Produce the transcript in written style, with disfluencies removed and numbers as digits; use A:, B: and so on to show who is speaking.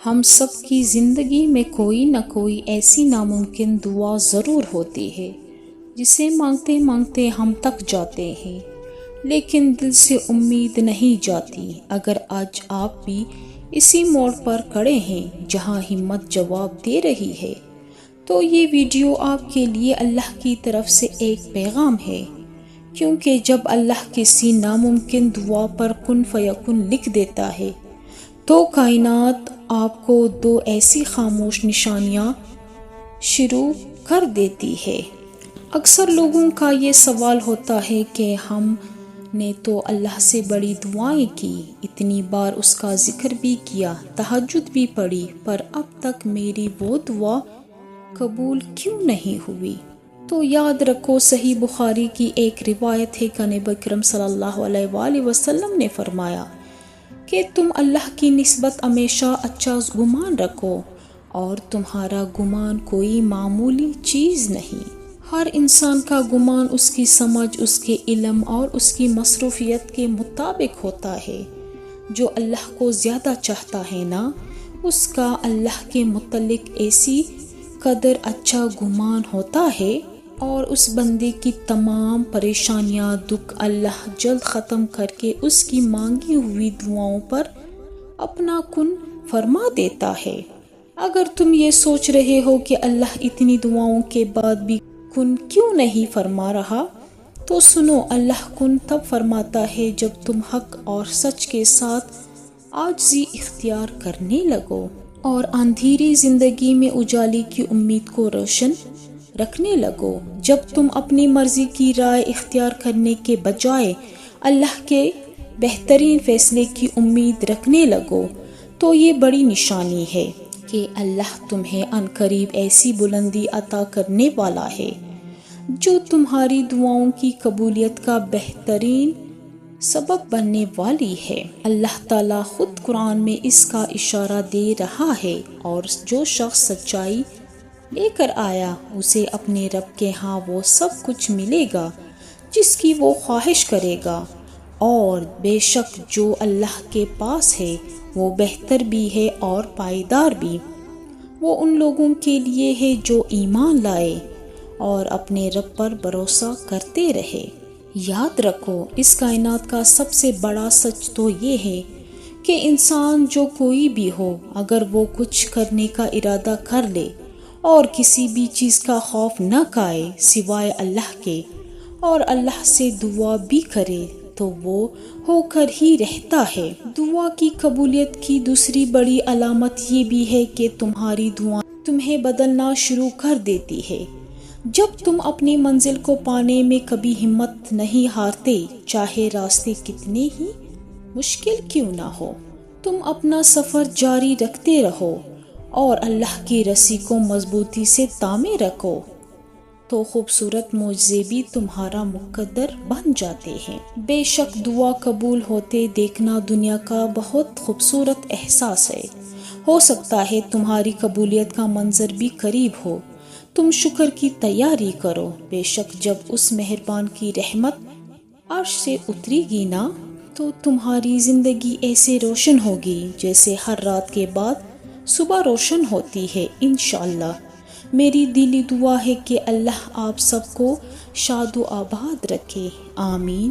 A: ہم سب کی زندگی میں کوئی نہ کوئی ایسی ناممکن دعا ضرور ہوتی ہے جسے مانگتے مانگتے ہم تک جاتے ہیں، لیکن دل سے امید نہیں جاتی۔ اگر آج آپ بھی اسی موڑ پر کھڑے ہیں جہاں ہمت جواب دے رہی ہے، تو یہ ویڈیو آپ کے لیے اللہ کی طرف سے ایک پیغام ہے، کیونکہ جب اللہ کسی ناممکن دعا پر کن فیکن لکھ دیتا ہے تو کائنات آپ کو دو ایسی خاموش نشانیاں شروع کر دیتی ہے۔ اکثر لوگوں کا یہ سوال ہوتا ہے کہ ہم نے تو اللہ سے بڑی دعائیں کی، اتنی بار اس کا ذکر بھی کیا، تہجد بھی پڑھی، پر اب تک میری وہ دعا قبول کیوں نہیں ہوئی؟ تو یاد رکھو، صحیح بخاری کی ایک روایت ہے کہ نبی اکرم صلی اللہ علیہ وآلہ وسلم نے فرمایا کہ تم اللہ کی نسبت ہمیشہ اچھا گمان رکھو اور تمہارا گمان کوئی معمولی چیز نہیں۔ ہر انسان کا گمان اس کی سمجھ، اس کے علم اور اس کی مصروفیت کے مطابق ہوتا ہے۔ جو اللہ کو زیادہ چاہتا ہے نا، اس کا اللہ کے متعلق ایسی قدر اچھا گمان ہوتا ہے، اور اس بندے کی تمام پریشانیاں، دکھ اللہ جلد ختم کر کے اس کی مانگی ہوئی دعاؤں پر اپنا کن فرما دیتا ہے۔ اگر تم یہ سوچ رہے ہو کہ اللہ اتنی دعاؤں کے بعد بھی کن کیوں نہیں فرما رہا، تو سنو، اللہ کن تب فرماتا ہے جب تم حق اور سچ کے ساتھ عاجزی اختیار کرنے لگو اور اندھیری زندگی میں اجالے کی امید کو روشن رکھنے لگو۔ جب تم اپنی مرضی کی رائے اختیار کرنے کے بجائے اللہ کے بہترین فیصلے کی امید رکھنے لگو، تو یہ بڑی نشانی ہے کہ اللہ تمہیں عنقریب ایسی بلندی عطا کرنے والا ہے جو تمہاری دعاؤں کی قبولیت کا بہترین سبب بننے والی ہے۔ اللہ تعالیٰ خود قرآن میں اس کا اشارہ دے رہا ہے، اور جو شخص سچائی لے کر آیا اسے اپنے رب کے ہاں وہ سب کچھ ملے گا جس کی وہ خواہش کرے گا، اور بے شک جو اللہ کے پاس ہے وہ بہتر بھی ہے اور پائیدار بھی۔ وہ ان لوگوں کے لیے ہے جو ایمان لائے اور اپنے رب پر بھروسہ کرتے رہے۔ یاد رکھو، اس کائنات کا سب سے بڑا سچ تو یہ ہے کہ انسان جو کوئی بھی ہو، اگر وہ کچھ کرنے کا ارادہ کر لے اور کسی بھی چیز کا خوف نہ کھائے سوائے اللہ کے، اور اللہ سے دعا بھی کرے، تو وہ ہو کر ہی رہتا ہے۔ دعا کی قبولیت کی دوسری بڑی علامت یہ بھی ہے کہ تمہاری دعا تمہیں بدلنا شروع کر دیتی ہے۔ جب تم اپنی منزل کو پانے میں کبھی ہمت نہیں ہارتے، چاہے راستے کتنے ہی مشکل کیوں نہ ہو، تم اپنا سفر جاری رکھتے رہو اور اللہ کی رسی کو مضبوطی سے تھامے رکھو، تو خوبصورت معجزے بھی تمہارا مقدر بن جاتے ہیں۔ بے شک دعا قبول ہوتے دیکھنا دنیا کا بہت خوبصورت احساس ہے۔ ہو سکتا ہے تمہاری قبولیت کا منظر بھی قریب ہو، تم شکر کی تیاری کرو۔ بے شک جب اس مہربان کی رحمت عرش سے اترے گی نا، تو تمہاری زندگی ایسے روشن ہوگی جیسے ہر رات کے بعد صبح روشن ہوتی ہے انشاءاللہ۔ میری دلی دعا ہے کہ اللہ آپ سب کو شاد و آباد رکھے، آمین۔